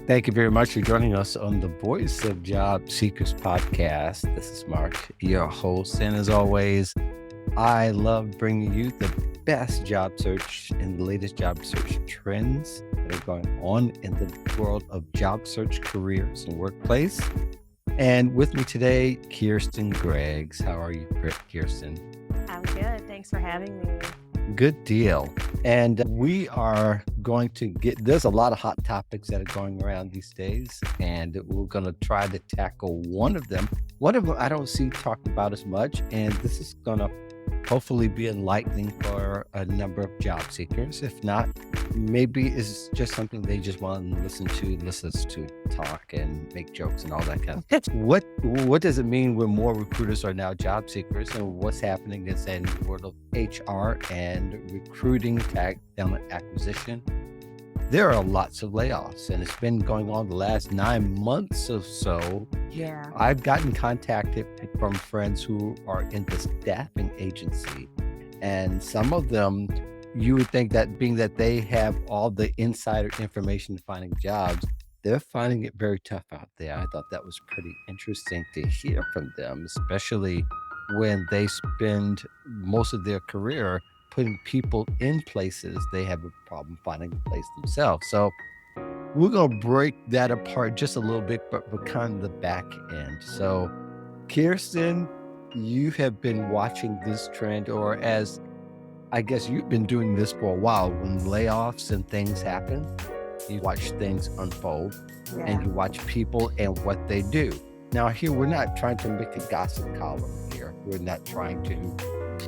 Thank you very much for joining us on the Voice of Job Seekers podcast. This is Mark, your host. And as always, I love bringing you the best job search and the latest job search trends that are going on in the world of job search, careers, and workplace. And with me today, Keirsten Greggs. How are you, Keirsten? I'm good. Thanks for having me. Good deal. And we are going to there's a lot of hot topics that are going around these days, and we're going to try to tackle one of them. One of them I don't see talked about as much, and this is going to hopefully be enlightening for a number of job seekers. If not, maybe it's just something they just want to listen to talk and make jokes and all that kind of stuff. What does it mean when more recruiters are now job seekers, and what's happening is in the world of HR and recruiting, talent acquisition? There are lots of layoffs, and it's been going on the last 9 months or so. Yeah. I've gotten contacted from friends who are in the staffing agency, and some of them, you would think that being that they have all the insider information to finding jobs, they're finding it very tough out there. I thought that was pretty interesting to hear from them, especially when they spend most of their career putting people in places they have a problem finding a place themselves. So we're going to break that apart just a little bit, but kind of the back end. So Keirsten, you have been watching this trend, or as I guess you've been doing this for a while. When layoffs and things happen, you watch things unfold, and you watch people and what they do. Now here, we're not trying to make a gossip column here. We're not trying to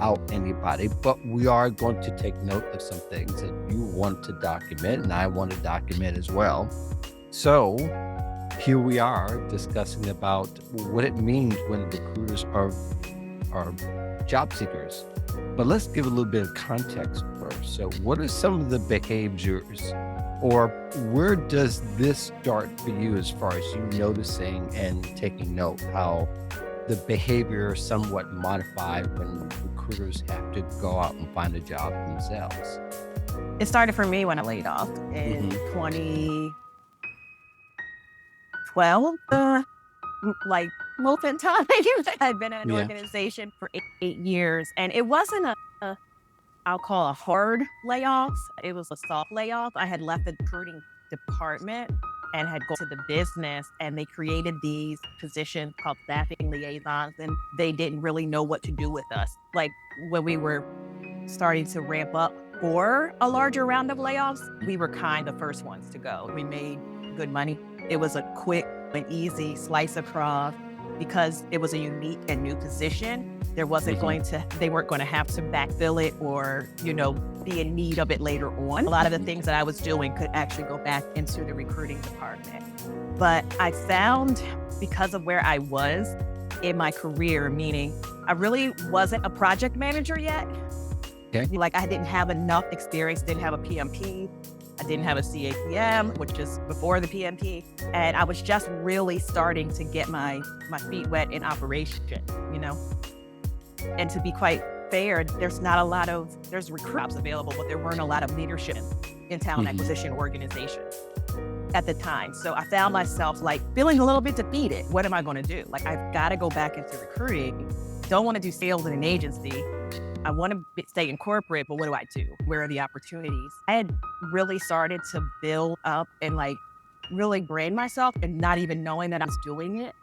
out anybody, but we are going to take note of some things that you want to document, and I want to document as well. So here we are discussing about what it means when recruiters are job seekers. But let's give a little bit of context first. So what are some of the behaviors, or where does this start for you as far as you noticing and taking note how the behavior is somewhat modified when recruiters have to go out and find a job themselves? It started for me when I laid off in 2012. Like most time, I'd been at an organization for 8 years, and it wasn't I'll call a hard layoff. It was a soft layoff. I had left the recruiting department and had gone to the business, and they created these positions called staffing liaisons, and they didn't really know what to do with us. Like when we were starting to ramp up for a larger round of layoffs, we were kind of the first ones to go. We made good money. It was a quick and easy slice across because it was a unique and new position. There wasn't they weren't going to have to backfill it or, be in need of it later on. A lot of the things that I was doing could actually go back into the recruiting department. But I found, because of where I was in my career, meaning I really wasn't a project manager yet. Okay. Like I didn't have enough experience, didn't have a PMP. I didn't have a CAPM, which is before the PMP. And I was just really starting to get my feet wet in operation, And to be quite fair, there's recruit jobs available, but there weren't a lot of leadership in talent acquisition organizations at the time. So I found myself feeling a little bit defeated. What am I going to do? I've got to go back into recruiting. Don't want to do sales in an agency. I want to stay in corporate, but what do I do? Where are the opportunities? I had really started to build up and really brand myself, and not even knowing that I was doing it.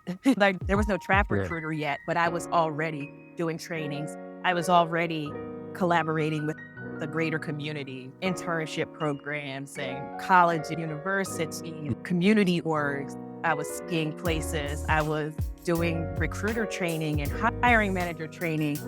There was no trap recruiter yet, but I was already doing trainings. I was already collaborating with the greater community, internship programs and college and university, community orgs. I was skiing places. I was doing recruiter training and hiring manager training.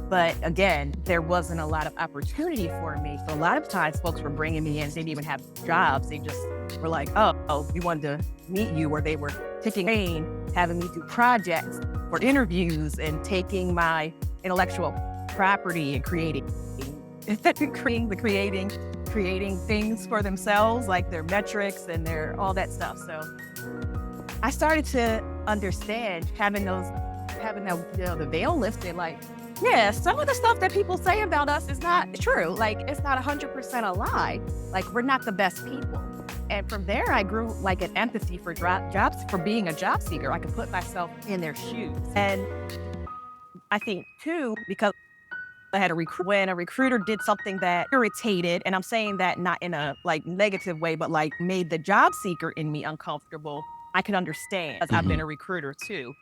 But again, there wasn't a lot of opportunity for me. So a lot of times folks were bringing me in, they didn't even have jobs. They just were like, oh, we wanted to meet you, or they were taking pain, having me do projects or interviews and taking my intellectual property and creating things for themselves, like their metrics and their all that stuff. So I started to understand having the veil lifted, yeah, some of the stuff that people say about us is not true. It's not 100% a lie. We're not the best people. And from there, I grew like an empathy for jobs, for being a job seeker. I could put myself in their shoes. And I think too, because I had when a recruiter did something that irritated, and I'm saying that not in a like negative way, but like made the job seeker in me uncomfortable, I could understand because I've been Mhm. a recruiter too.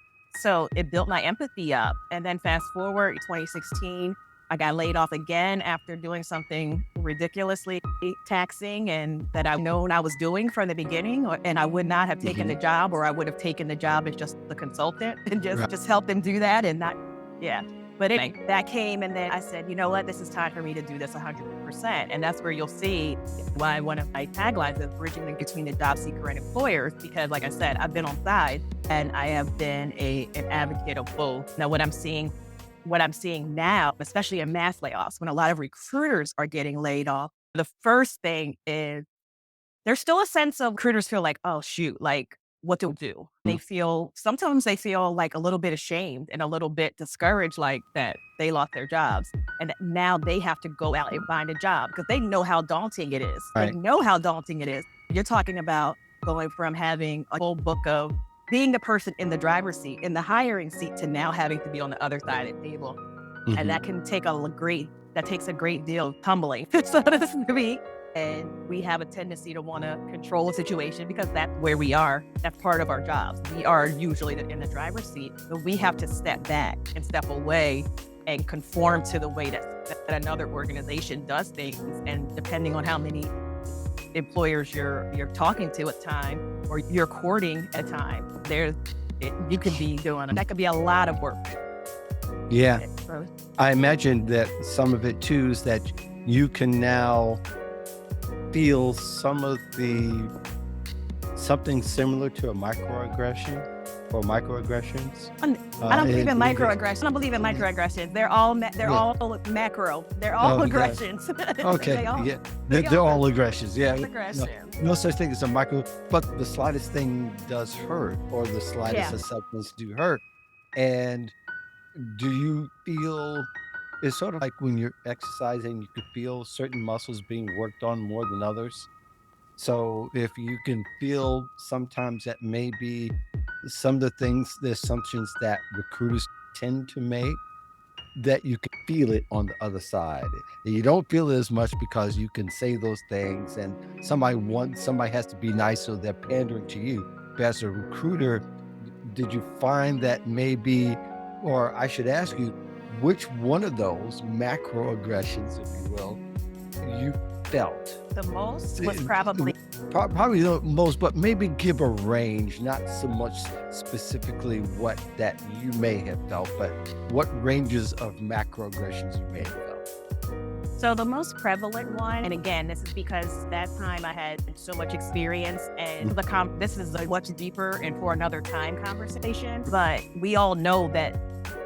So it built my empathy up. And then fast forward 2016, I got laid off again after doing something ridiculously taxing and that I've known I was doing from the beginning, and I would not have taken the Mhm. job, or I would have taken the job as just the consultant and Right. just help them do that and not, yeah. But anyway, that came, and then I said, you know what, this is time for me to do this 100%. And that's where you'll see why one of my taglines is bridging between the job seeker and employers, because like I said, I've been on side and I have been an advocate of both. Now, what I'm seeing now, especially in mass layoffs, when a lot of recruiters are getting laid off, the first thing is there's still a sense of recruiters feel like, oh, shoot, like, what to do. Sometimes they feel like a little bit ashamed and a little bit discouraged, like that they lost their jobs. And that now they have to go out and find a job because they know how daunting it is. They Right. know how daunting it is. You're talking about going from having a whole book of being the person in the driver's seat, in the hiring seat, to now having to be on the other side of the table. And Mhm. that can take that takes a great deal of tumbling, so to speak. And we have a tendency to want to control a situation because that's where we are. That's part of our jobs. We are usually in the driver's seat, but we have to step back and step away and conform to the way that another organization does things. And depending on how many employers you're talking to at a time, or you're courting at a time, you could be doing, that could be a lot of work. Yeah. So, I imagine that some of it too is that you can now feel something similar to a microaggression or microaggressions. I don't believe in It is, microaggressions. I don't believe in yeah, microaggressions. They're all yeah. all macro. They're all Oh, yeah. aggressions. Okay. they all Yeah. they They're are all aggressions. Yeah. No, aggressions. no such thing as a micro, but the slightest thing does hurt, or the slightest Yeah. acceptance do hurt. And do you feel it's sort of like when you're exercising, you could feel certain muscles being worked on more than others? So if you can feel sometimes that maybe some of the things, the assumptions that recruiters tend to make, that you can feel it on the other side. And you don't feel it as much because you can say those things and somebody has to be nice, so they're pandering to you. But as a recruiter, did you find that maybe, or I should ask you, which one of those macroaggressions, if you will, you felt? The most was It- probably Probably the most, but maybe give a range, not so much specifically what that you may have felt, but what ranges of macroaggressions you may have felt. so the most prevalent one, and again, this is because that time I had so much experience, and this is a much deeper and for another time conversation. But we all know that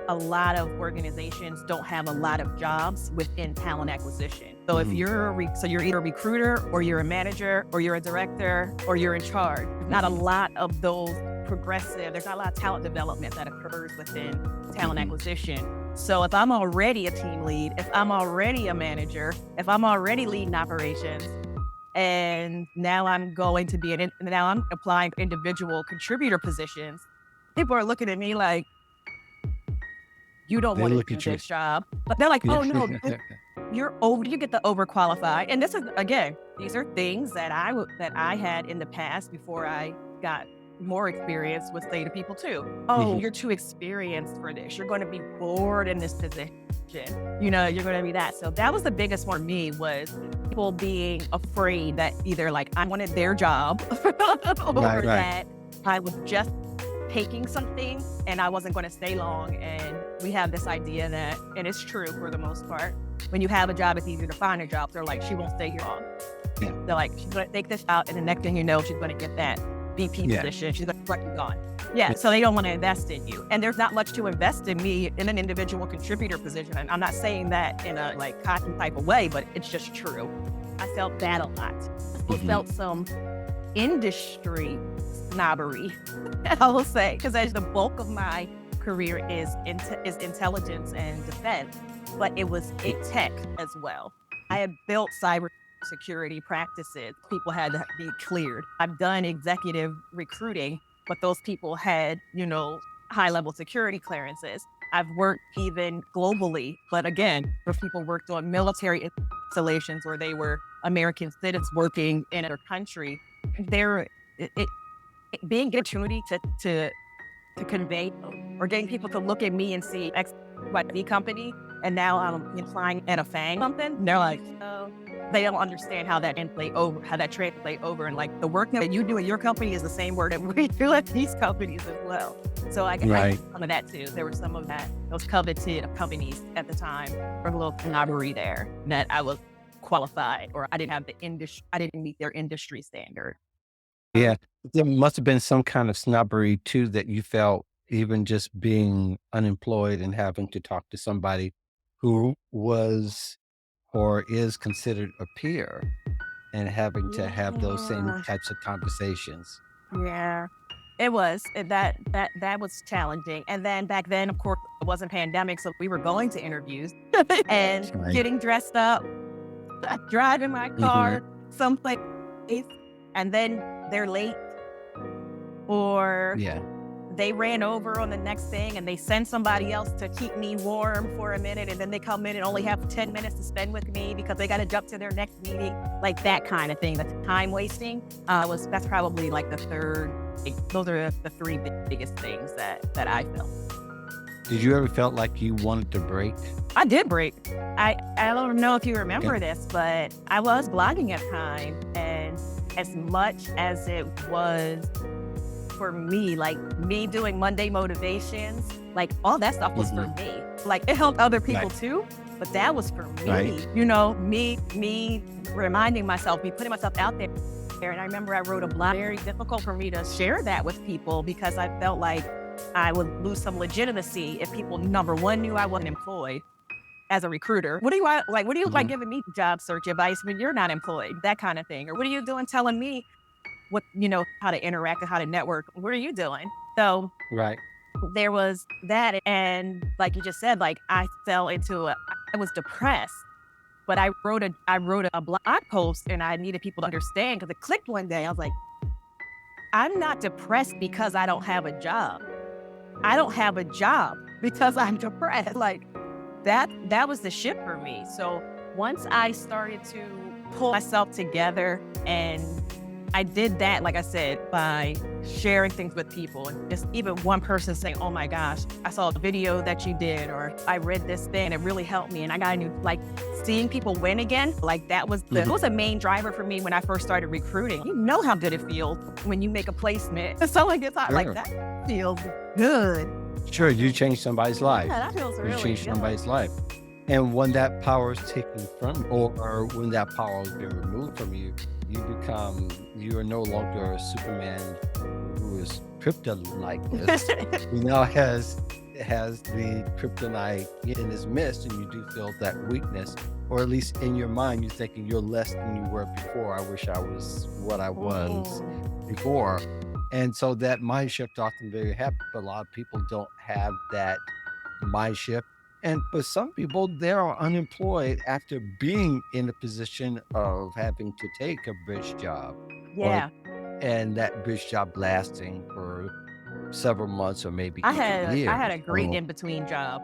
a lot of organizations don't have a lot of jobs within talent acquisition. So if Mhm. you're either a recruiter, or you're a manager, or you're a director, or you're in charge. Not a lot of those there's not a lot of talent development that occurs within talent Mhm. acquisition. So if I'm already a team lead, if I'm already a manager, if I'm already leading operations, and now now I'm applying for individual contributor positions, people are looking at me like, you don't They want to look do at you. this job. But they're like, Yeah. oh no, you get the overqualified. And this is, again, these are things that I had in the past before I got more experience, would say to people too. Oh, Mhm. you're too experienced for this. You're going to be bored in this position. You're going to be that. So that was the biggest one for me, was people being afraid that either like I wanted their job or Right, right. that I was just taking something and I wasn't going to stay long. And we have this idea that, and it's true for the most part, when you have a job, it's easier to find a job. They're like, she won't stay here long. Yeah. They're like, she's going to take this out, and the next thing you know, she's going to get that VP Yeah. position. She's going to be gone. Yeah, so they don't want to invest in you. And there's not much to invest in me in an individual contributor position. And I'm not saying that in a like cocky type of way, but it's just true. I felt that a lot. I Mhm. felt some industry snobbery, I will say, because as the bulk of my career is intelligence and defense, but it was a tech as well. I had built security practices. People had to be cleared. I've done executive recruiting, but those people had, high level security clearances. I've worked even globally, but again, where people worked on military installations where they were American citizens working in a country, there, being given opportunity to convey or getting people to look at me and see X, Y, Z company, and now I'm flying at a FANG something. They're like, oh, they don't understand how that translate over, and like the work that you do in your company is the same work that we do at these companies as well. So I Right. some of that too. There were some of that those coveted companies at the time, or a little snobbery there that I was qualified, or I didn't have the industry, I didn't meet their industry standard. Yeah. There must have been some kind of snobbery too that you felt even just being unemployed and having to talk to somebody who was or is considered a peer and having to have those same Yeah. types of conversations. Yeah, it was. That was challenging. And then back then, of course, it wasn't pandemic, so we were going to interviews and Right. getting dressed up, driving my Mhm. car someplace, and then they're late or Yeah. they ran over on the next thing and they send somebody else to keep me warm for a minute, and then they come in and only have 10 minutes to spend with me because they got to jump to their next meeting, like that kind of thing. The time wasting that's probably like the third. Those are the three biggest things that I felt. Did you ever felt like you wanted to break? I did break. I don't know if you Okay. remember this, but I was blogging at the time, and as much as it was for me, like me doing Monday motivations, like all that stuff was for Mhm. me. Like it helped other people Right. too, but that was for Right. me. Me reminding myself, me putting myself out there. And I remember I wrote a blog. Very difficult for me to share that with people because I felt like I would lose some legitimacy if people, number one, knew I wasn't employed as a recruiter. What do you want? Like, what do you like Mhm. giving me job search advice when you're not employed? That kind of thing. Or what are you doing telling me how to interact and how to network? What are you doing? So Right. there was that. And like you just said, like I was depressed, but I wrote a blog post and I needed people to understand because it clicked one day. I was like, I'm not depressed because I don't have a job. I don't have a job because I'm depressed. Like that was the shift for me. So once I started to pull myself together, and I did that, like I said, by sharing things with people, and just even one person saying, oh my gosh, I saw the video that you did, or I read this thing, it really helped me. And I got a new, like seeing people win again, like it Mhm. was a main driver for me when I first started recruiting. You know how good it feels when you make a placement. Someone gets out like Sure. that feels good. Sure, you changed somebody's life. Yeah, that feels You really changed good. somebody's life. And when that power is taken from or when that power has been removed from you, you are no longer a Superman who is kryptonite-less. He now has the kryptonite in his midst, and you do feel that weakness, or at least in your mind, you're thinking you're less than you were before. I wish I was what I was Mm. before. And so that mind shift often very happy, but a lot of people don't have that mind shift. And for some people, they are unemployed after being in a position of having to take a bridge job or Yeah. and that bridge job lasting for several months or maybe I even had I had years. a great So in between job.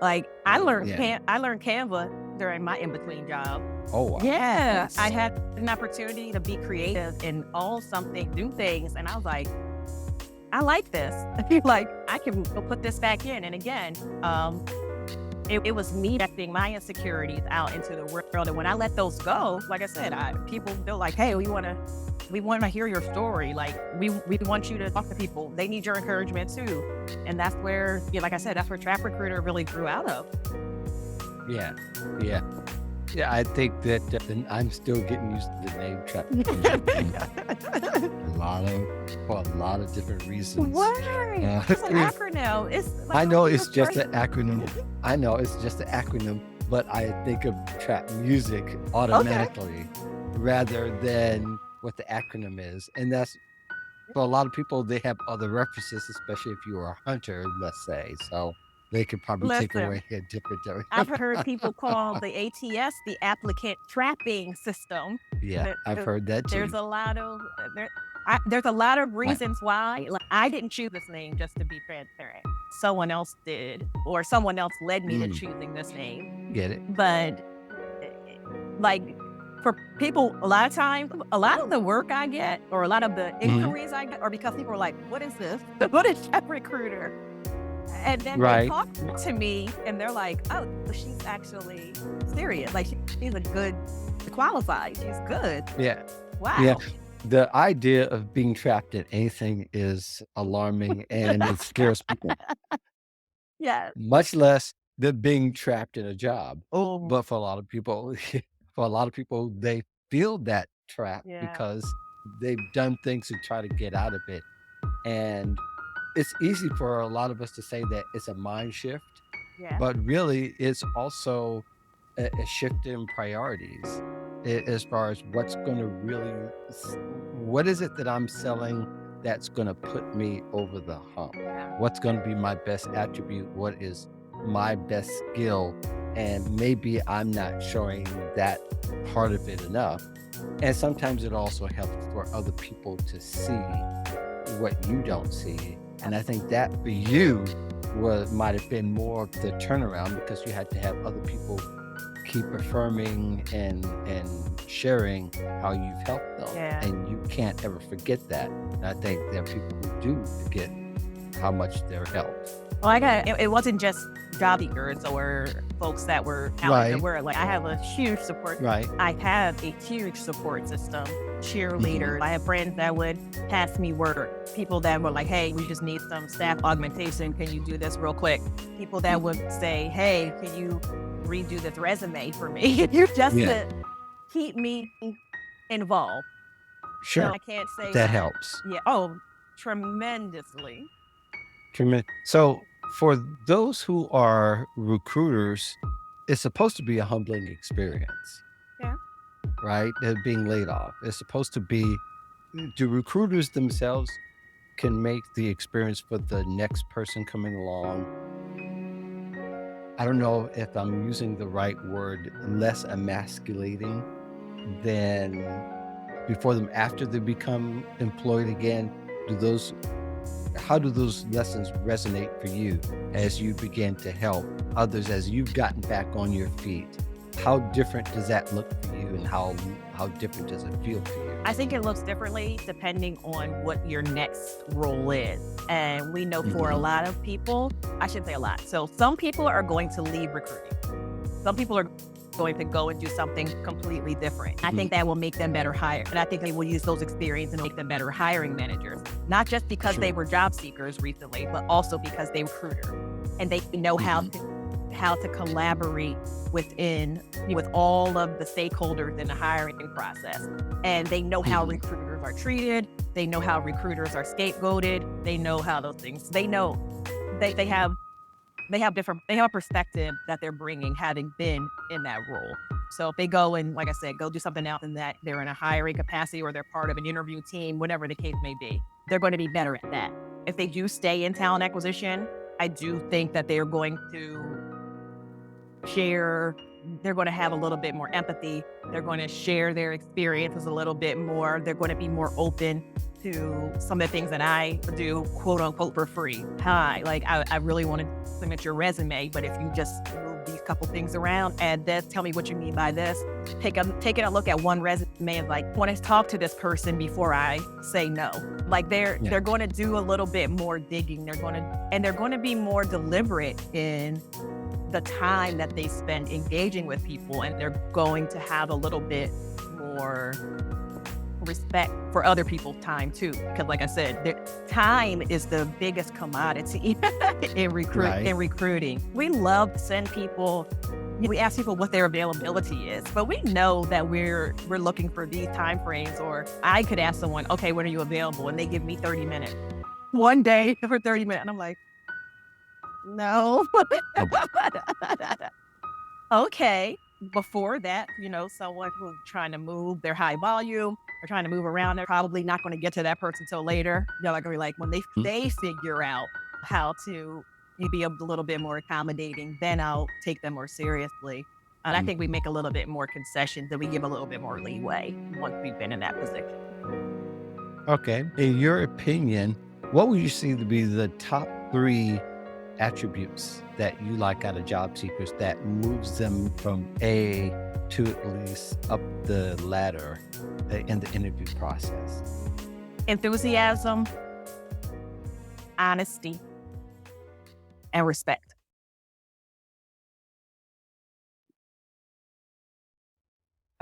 Like yeah. I learned Canva during my in between job. Oh wow. Yeah, I Nice. had an opportunity to be creative and own something, do things, and I was like, I like this. Like I can go put this back in. And again, it was me acting my insecurities out into the world. And when I let those go, like I said, people feel like, hey, we want to hear your story. Like we want you to talk to people. They need your encouragement too. And that's where, yeah, like I said, that's where Trap Recruiter really grew out of. Yeah. Yeah. Yeah. I think that and I'm still getting used to the name trap recruiter for a lot of different reasons. Why? It's an acronym. It's like I how know you it's just first. an acronym. I know it's just an acronym, but I think of trap music Okay. automatically rather than what the acronym is. And that's for a lot of people, they have other references, especially if you are a hunter, let's say. So they could probably take Listen, away a different. I've heard people call the ATS the applicant trapping system. Yeah, I've Uh, heard that There's too. a lot of there's a lot of Right. reasons why. Like, I didn't choose this name, just to be transparent. Someone else did, or someone else led me to Mm, choosing this name. get it. But eh, like for people, a lot of times, a lot of the work I get, or a lot of the Hmm. inquiries I get, are because people are like, "What is this? What is that recruiter?" And then they Right. talk to me and they're like, "Oh, she's actually serious. Like she's a good qualified. She's good. Yeah. Yeah. Wow." The idea of being trapped in anything is alarming and it scares people, Yeah. much less than being trapped in a job. Oh, But for a lot of people, for a lot of people, they feel that trap yeah. because they've done things to try to get out of it. And it's easy for a lot of us to say that it's a mind shift, Yeah. but really it's also a shift in priorities as far as what's going to really, what is it that I'm selling that's going to put me over the hump? Yeah. What's going to be my best attribute? What is my best skill? And maybe I'm not showing that part of it enough. And sometimes it also helps for other people to see what you don't see. And I think that for you might have been more of the turnaround because you had to have other people keep affirming and sharing how you've helped them. Yeah. And you can't ever forget that. And I think there are people who do forget how much they're helped. Well, it wasn't just job seekers or folks that were out in Right. the world. Like I have a huge support. Right. I have a huge support system, cheerleaders. Mhm. I have friends that would pass me work. People that were like, "Hey, we just need some staff augmentation. Can you do this real quick?" People that would say, "Hey, can you redo this resume for me?" You just Yeah, to keep me involved. So sure. I can't say That that. helps. Yeah. Oh, tremendously. So for those who are recruiters, it's supposed to be a humbling experience, Yeah. right? Being laid off. It's supposed to be, do recruiters themselves can make the experience for the next person coming along, I don't know if I'm using the right word, less emasculating than before them after they become employed again? Do those How do those lessons resonate for you as you begin to help others as you've gotten back on your feet? How different does that look for you and how different does it feel for you? I think it looks differently depending on what your next role is. And we know for a Mhm. lot of people, I shouldn't say a lot. So some people are going to leave recruiting. Some people are going to go and do something completely different. I Mhm. think that will make them better hire. And I think they will use those experiences and make them better hiring managers, not just because they Sure. were job seekers recently, but also because they recruiter and they know Mhm. how to collaborate with all of the stakeholders in the hiring process. And they know how Mhm. recruiters are treated. They know how recruiters are scapegoated. They know how those things. They know they have they have a perspective that they're bringing having been in that role. So if they go and, like I said, go do something else and that they're in a hiring capacity or they're part of an interview team, whatever the case may be, they're going to be better at that. If they do stay in talent acquisition, I do think that they're going to share, they're going to have a little bit more empathy. They're going to share their experiences a little bit more. They're going to be more open to some of the things that I do, quote unquote, for free. Hi, like I really want to submit your resume, but if you just move these couple things around, add this, tell me what you mean by this, taking a look at one resume and like, want to talk to this person before I say no. Like Yeah. they're going to do a little bit more digging. They're going to be more deliberate in the time that they spend engaging with people, and they're going to have a little bit more respect for other people's time too. Because like I said, time is the biggest commodity Right. in recruiting. We love to send people, we ask people what their availability is, but we know that we're looking for these time frames. Or I could ask someone, okay, when are you available? And they give me 30 minutes. One day for 30 minutes. And I'm like, no. Oh, Okay. Before that, someone who's trying to move, they're high volume, they're trying to move around, they're probably not going to get to that person till later. They're like, when they mm, they figure out how to you be a little bit more accommodating, then I'll take them more seriously. And I Mm. think we make a little bit more concessions and we give a little bit more leeway once we've been in that position. Okay. In your opinion, what would you see to be the top 3 attributes that you like out of job seekers that moves them from A to at least up the ladder in the interview process? Enthusiasm, honesty, and respect.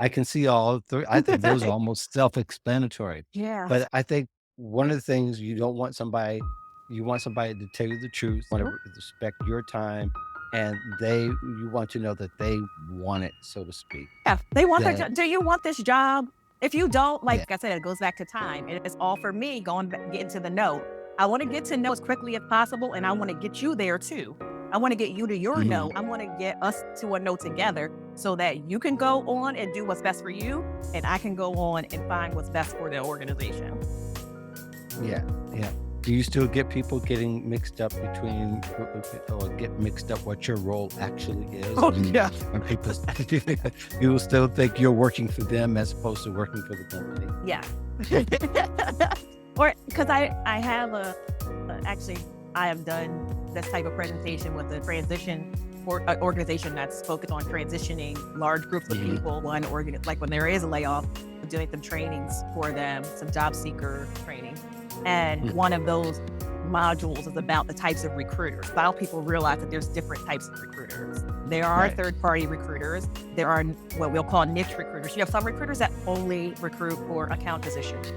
I can see all 3. I think those are almost self-explanatory. Yeah. But I think one of the things you want somebody to tell you the truth, want to respect your time, and you want to know that they want it, so to speak. Yeah, they want their That job. Do you want this job? If you don't, Yeah. like I said, it goes back to time. It's all for me going back, getting to the know. I want to get to know as quickly as possible, and I want to get you there too. I want to get you to your Mhm. no. I want to get us to a no together so that you can go on and do what's best for you, and I can go on and find what's best for the organization. Yeah, yeah. Do you still get people getting mixed up between or get mixed up what your role actually is? Oh, yeah. When people you will still think you're working for them as opposed to working for the company? Yeah. Or because I have actually, I have done this type of presentation with a transition organization that's focused on transitioning large groups of Mhm. people. Like when there is a layoff, doing some trainings for them, some job seeker training. And Mhm. one of those modules is about the types of recruiters. A lot of people realize that there's different types of recruiters. There are Right. third-party recruiters. There are what we'll call niche recruiters. You have some recruiters that only recruit for account positions.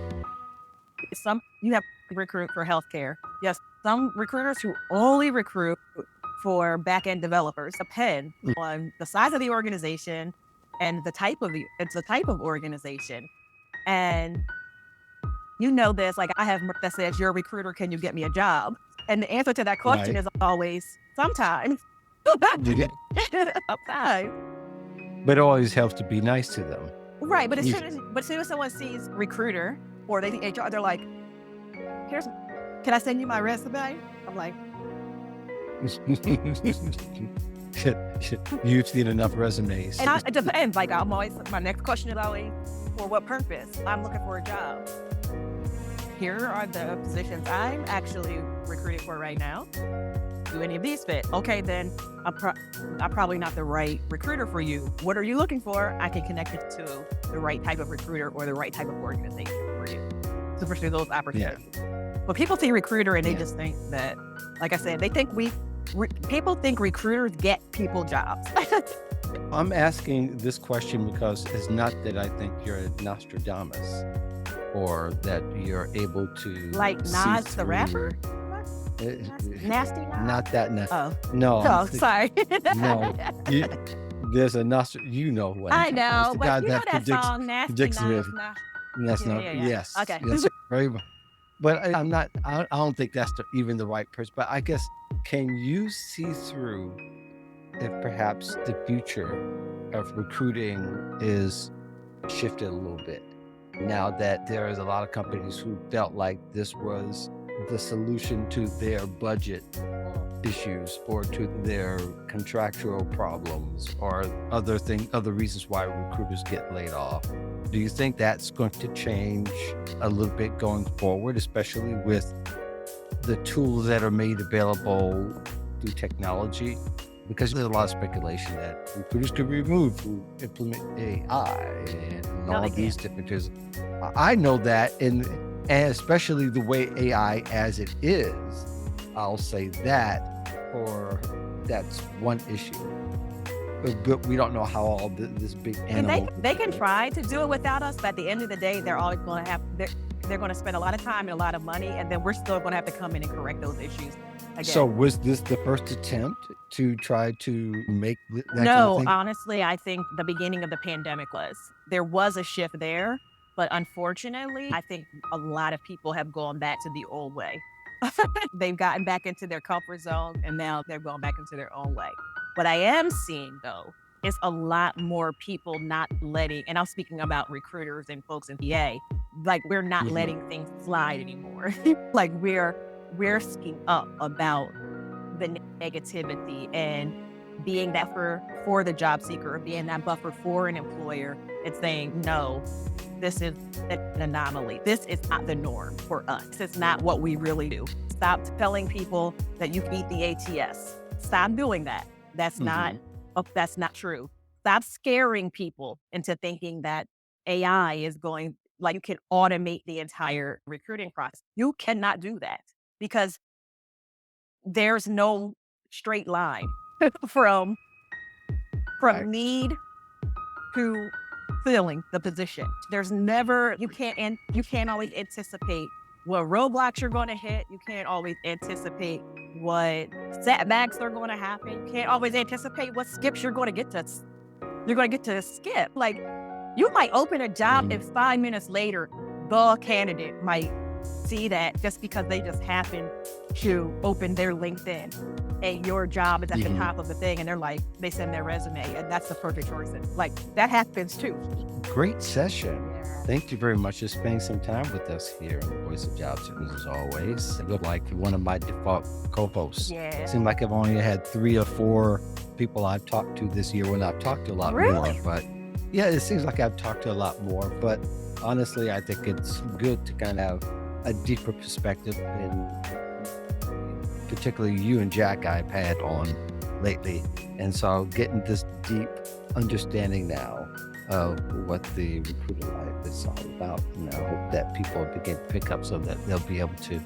Some you have to recruit for healthcare. Yes, some recruiters who only recruit for back-end developers. Depend Mm. on the size of the organization and the type of organization. And you know this, like I have that says, "You're a recruiter, can you get me a job?" And the answer to that question Right. is always sometimes. Yeah. Sometimes. But it always helps to be nice to them. Right, You but as soon as someone sees recruiter or they think HR, they're like, "Here's can I send you my resume?" I'm like, You've seen enough resumes. it depends. Like my next question is always, for what purpose? I'm looking for a job. Here are the positions I'm actually recruiting for right now. Do any of these fit? Okay, then I'm probably not the right recruiter for you. What are you looking for? I can connect you to the right type of recruiter or the right type of organization for you to pursue those Yeah. opportunities. But people see recruiter and they Yeah. just think that, like I said, they think people think recruiters get people jobs. I'm asking this question because it's not that I think you're a Nostradamus or that you're able to Like see Nas the through. rapper? Uh, Nasty Nas? Not that. Oh, No, oh, sorry. no. You, there's a Nostr. You know what I'm I talking about. It's know, the guy but you know that that song, Nasty predicts Nas. with. That's Yeah, not. yeah, yeah. Yes. Okay. Yes. Very much. But I'm not. I don't think that's even the right person. But I guess can you see through if perhaps the future of recruiting is shifted a little bit now that there is a lot of companies who felt like this was the solution to their budget issues or to their contractual problems or other reasons why recruiters get laid off. Do you think that's going to change a little bit going forward, especially with the tools that are made available through technology? Because there's a lot of speculation that recruiters could be removed who implement AI and No, all they these can't. different things. I know that, and especially the way AI as it is, I'll say that, or that's one issue. But we don't know how all this big And animal. they can try to do it without us, but at the end of the day, they're always going to have they're going to spend a lot of time and a lot of money, and then we're still going to have to come in and correct those issues So again. was this the first attempt to try to make that kind of No, thing? honestly, I think the beginning of the pandemic there was a shift there, but unfortunately, I think a lot of people have gone back to the old way. They've gotten back into their comfort zone and now they're going back into their own way. What I am seeing though is a lot more people not letting, and I'm speaking about recruiters and folks in PA, like we're not Mhm. letting things slide anymore. Like we're speaking up about the negativity and being that for the job seeker, or being that buffer for an employer, and saying, no, this is an anomaly. This is not the norm for us. This is not what we really do. Stop telling people that you can eat the ATS. Stop doing that. That's not true. Stop scaring people into thinking that AI is going, like, you can automate the entire recruiting process. You cannot do that, because there's no straight line from Right. need to filling the position. There's never, you can't always anticipate what roadblocks you're going to hit. You can't always anticipate what setbacks are going to happen. You can't always anticipate what skips you're going to get to skip. Like, you might open a job and 5 minutes later, the candidate might see that just because they just happen to open their LinkedIn and your job is at the top of the thing, and they send their resume and that's the perfect person. Like, that happens too. Great session. Yeah. Thank you very much for spending some time with us here in the Voice of Job Seekers, as always. You look like one of my default co-hosts. Yeah. Seems like I've only had 3 or 4 people I've talked to this year, when I've talked to a lot Really? more. But yeah, it seems like I've talked to a lot more. But honestly, I think it's good to kind of have a deeper perspective, and particularly you and Jack I've had on lately. And so getting this deep understanding now of what the recruiter life is all about. And I hope that people begin to pick up so that they'll be able to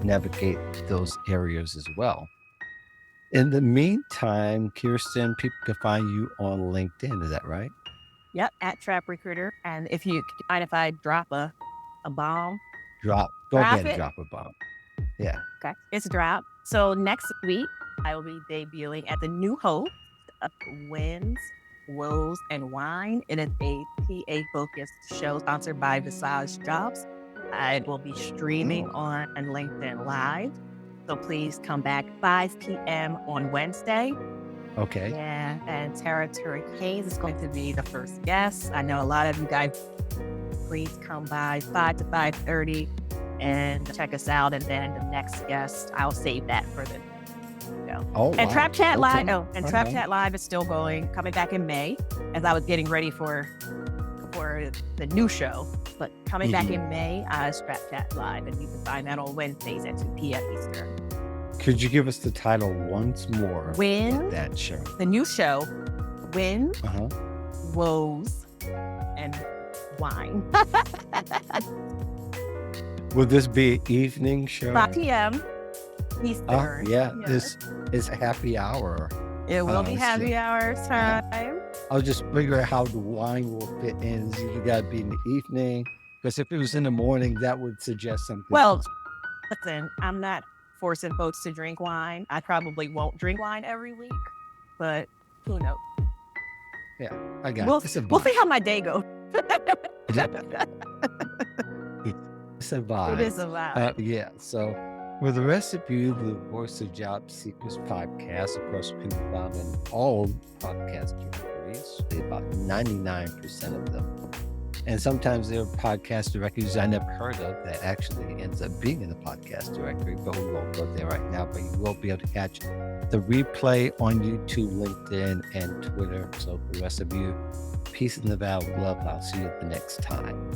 navigate those areas as well. In the meantime, Keirsten, people can find you on LinkedIn. Is that right? Yep, at Trap Recruiter. And if you mind if I drop a bomb? Go Drop ahead and it. drop a bomb. Yeah. Okay, it's drop. So next week, I will be debuting at the new host of Wins, Woes, and Wine. It is a TA-focused show sponsored by Visage Jobs. I will be streaming on LinkedIn Live. So please come back 5 p.m. on Wednesday. Okay. Yeah, and Territory Hayes is going to be the first guest. I know a lot of you guys, please come by 5 to 5:30 and check us out. And then the next guest, I'll save that for the show. Oh, And wow. Trap Chat Live, Okay. Trap Okay. Chat Live is still going, coming back in May, as I was getting ready for the new show. But coming back in May is Trap Chat Live, and you can find that on Wednesdays at 2 p.m. Eastern. Could you give us the title once more? Win, That show. the new show, Win, Woes, and Wine. Will this be an evening show? 5 p.m. Eastern. Yeah, Yes. this is happy hour. It will be so- happy hour time. I'll just figure out how the wine will fit in. So you gotta be in the evening, because if it was in the morning, that would suggest something. Well, listen, I'm not forcing folks to drink wine. I probably won't drink wine every week, but who knows? yeah, I got We'll, it. It's a we'll see vibe. how my day goes. It's a vibe. It is a vibe. Yeah. So for the rest of you, the Voice of Job Seekers podcast, of course, can be found in all podcast directories, about 99% of them. And sometimes there are podcast directories I never heard of that actually ends up being in the podcast directory, but we won't go there right now. But you will be able to catch the replay on YouTube, LinkedIn, and Twitter. So for the rest of you, peace in the valley of love. I'll see you the next time.